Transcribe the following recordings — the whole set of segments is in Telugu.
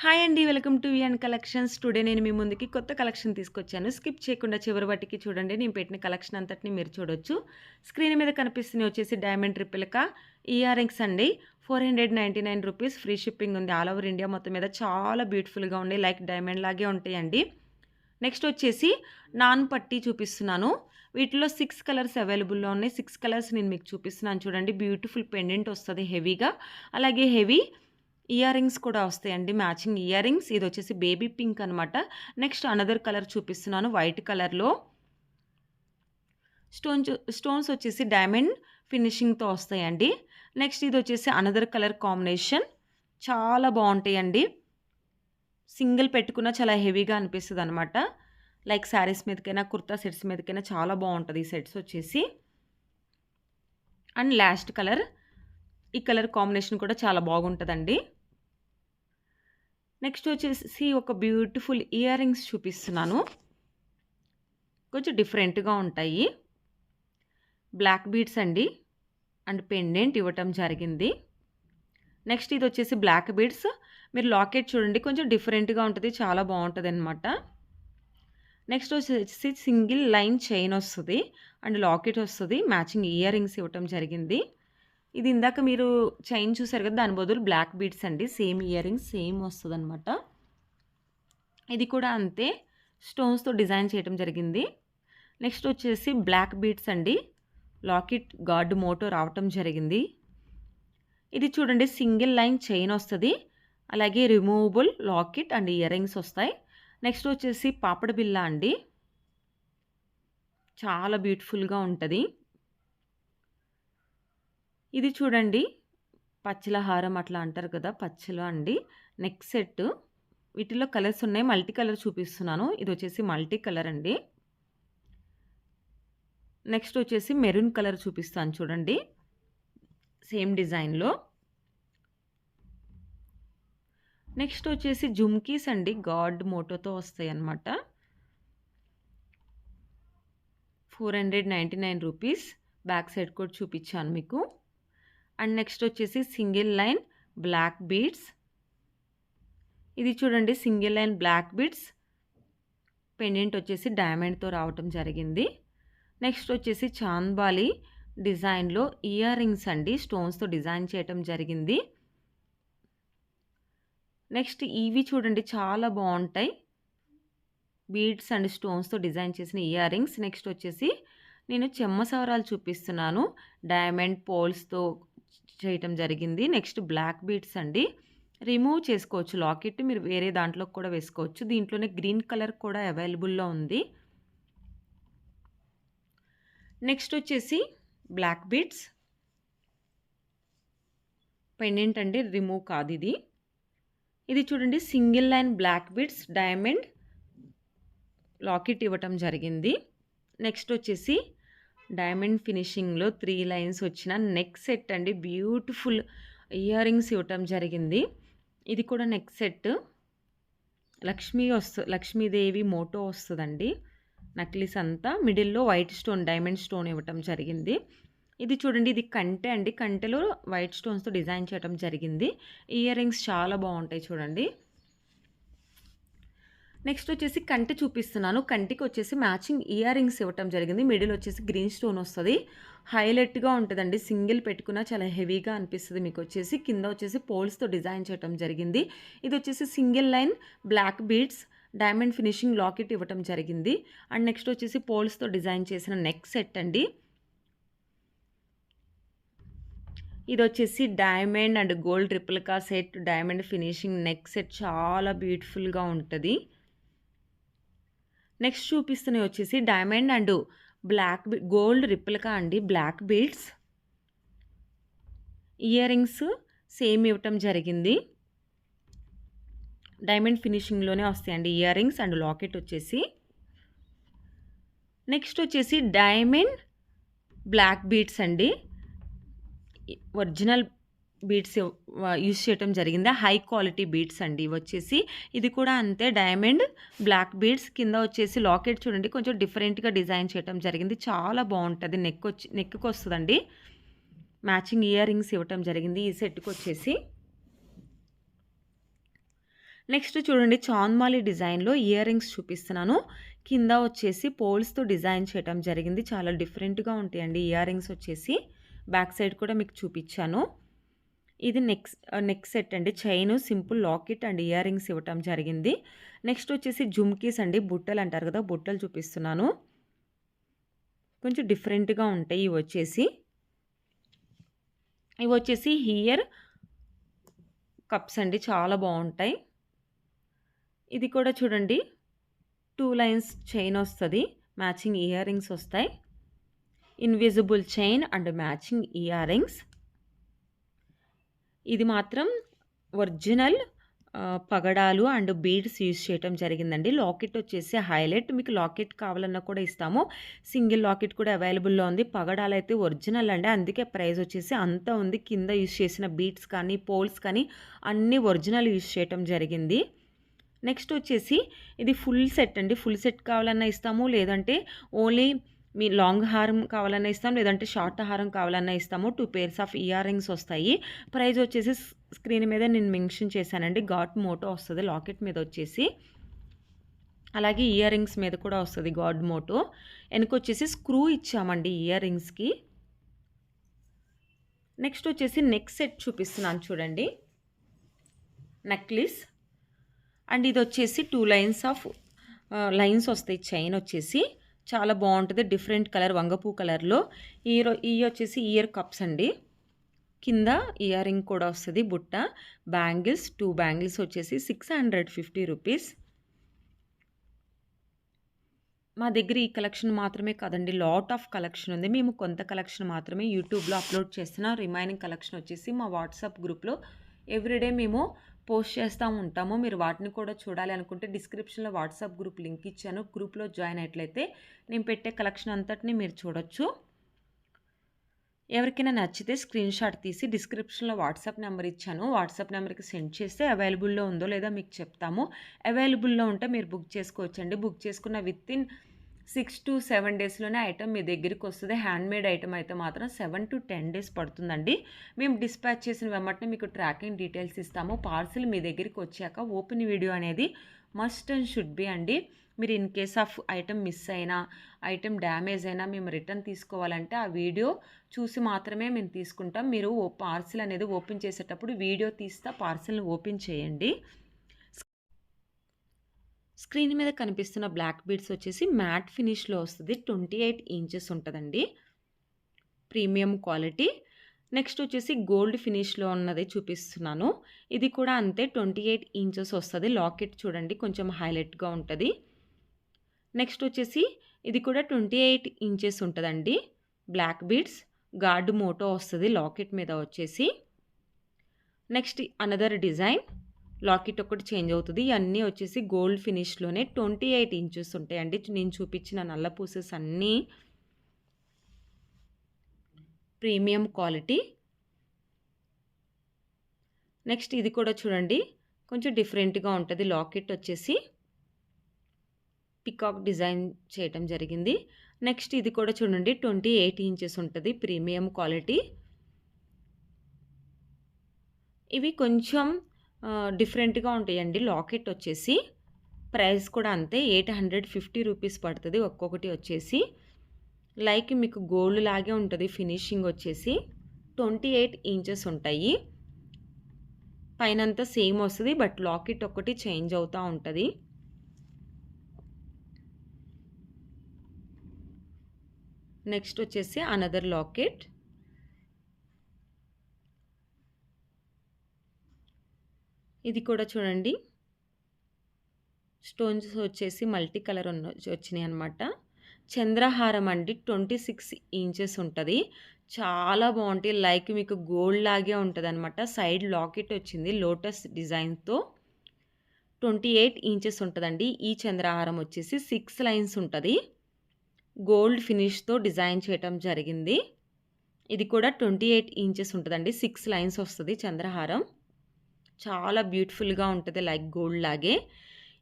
హాయ్ అండి. Welcome to VN collections. Today నేను మీ ముందుకి కొత్త కలెక్షన్ తీసుకొచ్చాను. స్కిప్ చేయకుండా చివరి వరకి చూడండి. నేను పెట్టిన కలెక్షన్ అంతటిని మీరు చూడొచ్చు. స్క్రీన్ మీద కనిపిస్తున్నవి వచ్చేసి డైమండ్ రిప్లికా ఇయర్ రింగ్స్ అండి. ₹499 ఫ్రీ షిప్పింగ్ ఉంది. ఆల్ ఓవర్ ఇండియా మొత్తం మీద చాలా బ్యూటిఫుల్‌గా ఉన్నాయి. లైక్ డైమండ్ లాగే ఉంటాయండి. నెక్స్ట్ వచ్చేసి నాన్ పట్టీ చూపిస్తున్నాను. వీటిలో 6 కలర్స్ అవైలబుల్‌లో ఉన్నాయి. 6 కలర్స్ నేను మీకు చూపిస్తున్నాను చూడండి. బ్యూటిఫుల్ పెండెంట్ వస్తది హెవీగా. అలాగే హెవీ ఇయర్ రింగ్స్ కూడా వస్తాయండి. Matching earrings. ఇదొచ్చేసి బేబీ పింక్ అనమాట. నెక్స్ట్ అనదర్ కలర్ చూపిస్తున్నాను వైట్ కలర్‌లో. స్టోన్స్ వచ్చేసి డైమండ్ ఫినిషింగ్‌తో వస్తాయండి. నెక్స్ట్ ఇదొచ్చేసి అనదర్ కలర్ కాంబినేషన్. చాలా బావుంటాయండి. సింగిల్ పెట్టుకున్నా చాలా హెవీగా అనిపిస్తదనమాట. లైక్ శారీస్ మీదకైనా, కుర్తా సెట్స్ మీదకైనా చాలా బావుంటది ఈ సెట్స్ వచ్చేసి. And last colour. ఈ కలర్ కాంబినేషన్ కూడా చాలా బాగుంటదండి. నెక్స్ట్ వచ్చేసి ఒక బ్యూటిఫుల్ ఇయర్ రింగ్స్ చూపిస్తున్నాను. కొంచెం డిఫరెంట్‌గా ఉంటాయి. బ్లాక్ బీడ్స్ అండి. అండ్ పెండెంట్ ఇవ్వటం జరిగింది. నెక్స్ట్ ఇదొచ్చేసి బ్లాక్ బీడ్స్. మీరు లాకెట్ చూడండి కొంచెం డిఫరెంట్‌గా ఉంటది. చాలా బావుంటదనమాట. నెక్స్ట్ వచ్చేసి సింగిల్ లైన్ చైన్ వస్తది. అండ్ లాకెట్ వస్తది. మ్యాచింగ్ ఇయర్ రింగ్స్ ఇవ్వటం జరిగింది. ఇది ఇందాక మీరు చైన్ చూసారు కదా! దాని బదులు బ్లాక్ బీడ్స్ అండి. సేమ్ ఇయర్ రింగ్స్ సేమ్ వస్తదనమాట. ఇది కూడా అంతే. స్టోన్స్‌తో డిజైన్ చేయటం జరిగింది. నెక్స్ట్ వచ్చేసి బ్లాక్ బీడ్స్ అండి. లాకెట్ గార్డ్ మోటో రావటం జరిగింది. ఇది చూడండి సింగిల్ లైన్ చైన్ వస్తది. అలాగే removable locket and earrings వస్తాయి. నెక్స్ట్ వచ్చేసి పాపడ బిళ్ళ అండి. చాలా బ్యూటిఫుల్‌గా ఉంటది. ఇది చూడండి పచ్చల హారం అట్లా అంటారు కదా! పచ్చలు అండి. Neck set. వీటిలో కలర్స్ ఉన్నాయి. మల్టీ కలర్ చూపిస్తున్నాను. ఇదొచ్చేసి మల్టీ కలర్ అండి. నెక్స్ట్ వచ్చేసి మెరూన్ కలర్ చూపిస్తాను చూడండి. సేమ్ డిజైన్‌లో. నెక్స్ట్ వచ్చేసి జుమ్కీస్ అండి. గాడ్ మోటోతో వస్తాయన్నమాట. ₹499 బ్యాక్ సైడ్ కూడా చూపించాను మీకు. అండ్ నెక్స్ట్ వచ్చేసి సింగిల్ లైన్ బ్లాక్ బీడ్స్. ఇది చూడండి single line black beads. Pendant వచ్చేసి డైమండ్‌తో రావటం జరిగింది. నెక్స్ట్ వచ్చేసి చాంద్బాలి డిజైన్‌లో ఇయర్ రింగ్స్ అండి. స్టోన్స్‌తో డిజైన్ చేయటం జరిగింది. నెక్స్ట్ ఇవి చూడండి చాలా బావుంటాయి. బీడ్స్ అండ్ స్టోన్స్‌తో డిజైన్ చేసిన ఇయర్ రింగ్స్. నెక్స్ట్ వచ్చేసి నేను చెమ్మ సవరాలు చూపిస్తున్నాను. డైమండ్ పోల్స్‌తో చేయటం జరిగింది. నెక్స్ట్ బ్లాక్ బీడ్స్ అండి. రిమూవ్ చేసుకోవచ్చు లాకెట్. మీరు వేరే దాంట్లోకి కూడా వేసుకోవచ్చు. దీంట్లోనే గ్రీన్ కలర్ కూడా అవైలబుల్‌లో ఉంది. నెక్స్ట్ వచ్చేసి బ్లాక్ బీడ్స్. పెండెంట్ అండి. రిమూవ్ కాదు ఇది. ఇది చూడండి single line black beads diamond locket ఇవ్వటం జరిగింది. నెక్స్ట్ వచ్చేసి డైమండ్ ఫినిషింగ్‌లో 3 లైన్స్ వచ్చిన నెక్ సెట్ అండి. బ్యూటిఫుల్ ఇయర్ రింగ్స్ ఇవ్వటం జరిగింది. ఇది కూడా నెక్ సెట్. లక్ష్మీదేవి మోటో వస్తదండి. నక్లీస్ అంతా మిడిల్‌లో వైట్ స్టోన్ డైమండ్ స్టోన్ ఇవ్వటం జరిగింది. ఇది చూడండి ఇది కంటె అండి. కంటెలో వైట్ స్టోన్స్‌తో డిజైన్ చేయటం జరిగింది. ఇయర్ రింగ్స్ చాలా బావుంటాయి చూడండి. నెక్స్ట్ వచ్చేసి కంటి చూపిస్తున్నాను. కంటికి వచ్చేసి మ్యాచింగ్ ఇయర్ రింగ్స్ ఇవ్వటం జరిగింది. మిడిల్ వచ్చేసి గ్రీన్ స్టోన్ వస్తది. హైలైట్‌గా ఉంటదండి. సింగిల్ పెట్టుకున్నా చాలా హెవీగా అనిపిస్తది మీకొచ్చేసి. కింద వచ్చేసి పోల్స్‌తో డిజైన్ చేయటం జరిగింది. ఇదొచ్చేసి single line black beads diamond finishing locket ఇవ్వటం జరిగింది. అండ్ నెక్స్ట్ వచ్చేసి పోల్స్‌తో డిజైన్ చేసిన నెక్ సెట్ అండి. ఇదొచ్చేసి diamond and gold replica set diamond finishing neck set చాలా బ్యూటిఫుల్‌గా ఉంటది. నెక్స్ట్ చూపిస్తున్నవి వచ్చేసి డైమండ్ అండ్ గోల్డ్ రిప్లికా అండి. Black beads ear rings same ఇవ్వటం జరిగింది. డైమండ్ ఫినిషింగ్‌లోనే వస్తాయండి ఇయర్ రింగ్స్ అండ్ లాకెట్ వచ్చేసి. నెక్స్ట్ వచ్చేసి డైమండ్ బ్లాక్ బీడ్స్ అండి. ఒరిజినల్ బీడ్స్ యూజ్ చేయటం జరిగింది. హై క్వాలిటీ బీడ్స్ అండి ఇవొచ్చేసి. ఇది కూడా అంతే డైమండ్ బ్లాక్ బీడ్స్. కింద వచ్చేసి లాకెట్ చూడండి కొంచెం డిఫరెంట్‌గా డిజైన్ చేయటం జరిగింది. చాలా బావుంటది. నెక్‌కి వస్తదండి. మ్యాచింగ్ ఇయర్ రింగ్స్ ఇవ్వటం జరిగింది ఈ సెట్‌కొచ్చేసి. నెక్స్ట్ చూడండి చాంద్మాలి డిజైన్‌లో ఇయర్ రింగ్స్ చూపిస్తున్నాను. కింద వచ్చేసి పోల్స్‌తో డిజైన్ చేయటం జరిగింది. చాలా డిఫరెంట్‌గా ఉంటాయండి ఇయర్ రింగ్స్ వచ్చేసి. బ్యాక్ సైడ్ కూడా మీకు చూపిచ్చాను. ఇది నెక్ సెట్ అండి. Chain, simple locket and earrings ఇవ్వటం జరిగింది. నెక్స్ట్ వచ్చేసి జుమ్కీస్ అండి. బుట్టలు అంటారు కదా! బుట్టలు చూపిస్తున్నాను. కొంచెం డిఫరెంట్‌గా ఉంటాయి ఇవొచ్చేసి. ఇవొచ్చేసి హియర్ కప్స్ అండి. చాలా బావుంటాయి. ఇది కూడా చూడండి 2 లైన్స్ చైన్ వస్తది. మ్యాచింగ్ ఇయర్ రింగ్స్ వస్తాయి. Invisible chain and matching ear rings. ఇది మాత్రం ఒరిజినల్ పగడాలు అండ్ బీడ్స్ యూజ్ చేయటం జరిగిందండి. లాకెట్ వచ్చేసి హైలైట్. మీకు లాకెట్ కావాలన్నా కూడా ఇస్తాము. సింగిల్ లాకెట్ కూడా అవైలబుల్‌లో ఉంది. పగడాలైతే ఒరిజినల్ అండి. అందుకే ప్రైస్ వచ్చేసి అంత ఉంది. కింద యూజ్ చేసిన బీడ్స్ కానీ, పోల్స్ కానీ అన్నీ ఒరిజినల్ యూజ్ చేయటం జరిగింది. నెక్స్ట్ వచ్చేసి ఇది ఫుల్ సెట్ అండి. ఫుల్ సెట్ కావాలన్నా ఇస్తాము. లేదంటే ఓన్లీ మీ లాంగ్ హారం కావాలన్నా ఇస్తాం. లేదంటే షార్ట్ హారం కావాలన్నా ఇస్తాము. 2 పెయిర్స్ ఆఫ్ ఇయర్ రింగ్స్ వస్తాయి. ప్రైస్ వచ్చేసి స్క్రీన్ మీద నేను మెన్షన్ చేశానండి. గాడ్ మోటో వస్తది లాకెట్ మీద వచ్చేసి. అలాగే ఇయర్ రింగ్స్ మీద కూడా వస్తది గాడ్ మోటో. వెనకొచ్చేసి స్క్రూ ఇచ్చామండి ఇయర్ రింగ్స్‌కి. నెక్స్ట్ వచ్చేసి నెక్ సెట్ చూపిస్తున్నాను చూడండి. నెక్లెస్ అండ్ ఇది వచ్చేసి 2 లైన్స్ వస్తాయి చైన్ వచ్చేసి. చాలా బాగుంటుంది. డిఫరెంట్ కలర్ వంగపూ కలర్‌లో. ఇయి వచ్చేసి ఇయర్ కప్స్ అండి. కింద ఇయర్ రింగ్ కూడా వస్తది బుట్ట. బ్యాంగిల్స్ 2 బ్యాంగిల్స్ వచ్చేసి 650 రూపీస్. మా దగ్గర ఈ కలెక్షన్ మాత్రమే కాదండి. లాట్ ఆఫ్ కలెక్షన్ ఉంది. మేము కొంత కలెక్షన్ మాత్రమే యూట్యూబ్‌లో అప్లోడ్ చేస్తున్నాం. రిమైనింగ్ కలెక్షన్ వచ్చేసి మా వాట్సాప్ గ్రూప్‌లో ఎవ్రీడే మేము పోస్ట్ చేస్తూ ఉంటాము. మీరు వాటిని కూడా చూడాలి అనుకుంటే డిస్క్రిప్షన్‌లో వాట్సాప్ గ్రూప్ లింక్ ఇచ్చాను. గ్రూప్‌లో జాయిన్ అయినట్లయితే నేను పెట్టే కలెక్షన్ అంతటిని మీరు చూడొచ్చు. ఎవరికైనా నచ్చితే స్క్రీన్ షాట్ తీసి డిస్క్రిప్షన్‌లో వాట్సాప్ నెంబర్ ఇచ్చాను. వాట్సాప్ నెంబర్‌కి సెండ్ చేస్తే అవైలబుల్‌లో ఉందో లేదో మీకు చెప్తాము. అవైలబుల్‌లో ఉంటే మీరు బుక్ చేసుకోవచ్చండి. బుక్ చేసుకున్న వితిన్ 6 to 7 డేస్‌లోనే ఐటెమ్ మీ దగ్గరికి వస్తది. హ్యాండ్‌మేడ్ ఐటెమ్ అయితే మాత్రం 7 to 10 డేస్ పడుతుందండి. మేము డిస్పాచ్ చేసిన వెంబటనే మీకు ట్రాకింగ్ డీటెయిల్స్ ఇస్తాము. పార్సిల్ మీ దగ్గరికి వచ్చాక ఓపెన్ వీడియో అనేది మస్ట్ అండ్ షుడ్ బి అండి. మీరు in case of item miss అయినా, ఐటెమ్ డ్యామేజ్ అయినా మేము రిటర్న్ తీసుకోవాలంటే ఆ వీడియో చూసి మాత్రమే మేము తీసుకుంటాం. మీరు పార్సిల్ అనేది ఓపెన్ చేసేటప్పుడు వీడియో తీస్తా పార్సిల్‌ని ఓపెన్ చేయండి. స్క్రీన్ మీద కనిపిస్తున్న బ్లాక్ బీడ్స్ వచ్చేసి మ్యాట్ ఫినిష్‌లో వస్తది. 28 ఇంచెస్ ఉంటదండి. Premium quality. నెక్స్ట్ వచ్చేసి గోల్డ్ ఫినిష్‌లో ఉన్నది చూపిస్తున్నాను. ఇది కూడా అంతే 28 ఇంచెస్ వస్తది. లాకెట్ చూడండి కొంచెం హైలైట్‌గా ఉంటది. నెక్స్ట్ వచ్చేసి ఇది కూడా 28 ఇంచెస్ ఉంటదండి. బ్లాక్ బీడ్స్ గార్డ్ మోటో వస్తది లాకెట్ మీద వచ్చేసి. Next another design. లాకెట్ ఒకటి చేంజ్ అవుతది. ఇయన్నీ వచ్చేసి గోల్డ్ ఫినిష్‌లోనే 28 ఇంచెస్ ఉంటాయండి. నేను చూపించిన నల్ల పూసెస్ అన్నీ ప్రీమియం క్వాలిటీ. నెక్స్ట్ ఇది కూడా చూడండి కొంచెం డిఫరెంట్‌గా ఉంటది. లాకెట్ వచ్చేసి పికాక్ డిజైన్ చేయటం జరిగింది. నెక్స్ట్ ఇది కూడా చూడండి 28 ఇంచెస్ ఉంటది. Premium quality. ఇవి కొంచెం డిఫరెంట్‌గా ఉంటాయండి. లాకెట్ వచ్చేసి ప్రైస్ కూడా అంతే 850 రూపీస్ పడుతుంది ఒక్కొక్కటి వచ్చేసి. లైక్ మీకు గోల్డ్ లాగే ఉంటుంది ఫినిషింగ్ వచ్చేసి. 28 ఇంచెస్ ఉంటాయి. పైనంతా సేమ్ వస్తది. బట్ లాకెట్ ఒకటి చేంజ్ అవుతా ఉంటది. నెక్స్ట్ వచ్చేసి అనదర్ లాకెట్. ఇది కూడా చూడండి స్టోన్స్ వచ్చేసి మల్టీ కలర్ వచ్చినాయి అనమాట. చంద్రహారం అండి 26 ఇంచెస్ ఉంటుంది. చాలా బాగుంటాయి. లైక్ మీకు గోల్డ్ లాగే ఉంటుంది అనమాట. సైడ్ లాకెట్ వచ్చింది లోటస్ డిజైన్తో. 28 ఇంచెస్ ఉంటుందండి. ఈ చంద్రహారం వచ్చేసి 6 లైన్స్ ఉంటుంది. గోల్డ్ ఫినిష్తో డిజైన్ చేయటం జరిగింది. ఇది కూడా 28 ఇంచెస్ ఉంటుందండి. 6 లైన్స్ వస్తుంది చంద్రహారం. చాలా బ్యూటిఫుల్గా ఉంటుంది లైక్ గోల్డ్ లాగే.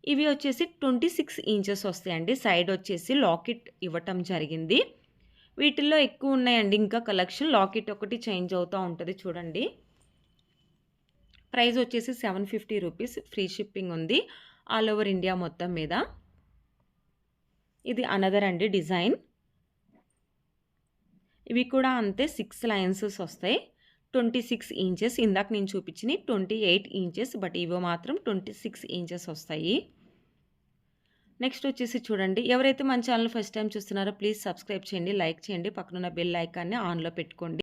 ఇవి వచ్చేసి 26 ఇంచెస్ వస్తాయండి. సైడ్ వచ్చేసి లాకెట్ ఇవ్వటం జరిగింది. వీటిల్లో ఎక్కువ ఉన్నాయండి ఇంకా కలెక్షన్. లాకెట్ ఒకటి చేంజ్ అవుతూ ఉంటుంది చూడండి. ప్రైస్ వచ్చేసి 750 రూపీస్. ఫ్రీ షిప్పింగ్ ఉంది. ఆల్ ఓవర్ ఇండియా మొత్తం మీద. ఇది అనదర్ అండి డిజైన్. ఇవి కూడా అంతే 6 లైన్సెస్ వస్తాయి. 26 ఇంచెస్. ఇందాక నేను చూపించినయి 28 ఇంచెస్. బట్ ఇవి మాత్రం 26 ఇంచెస్ వస్తాయి. నెక్స్ట్ వచ్చేసి చూడండి, ఎవరైతే మన ఛానల్ ఫస్ట్ టైమ్ చూస్తున్నారో ప్లీజ్ సబ్స్క్రైబ్ చేయండి, లైక్ చేయండి, పక్కనున్న బెల్ ఐకాన్ని ఆన్‌లో పెట్టుకోండి.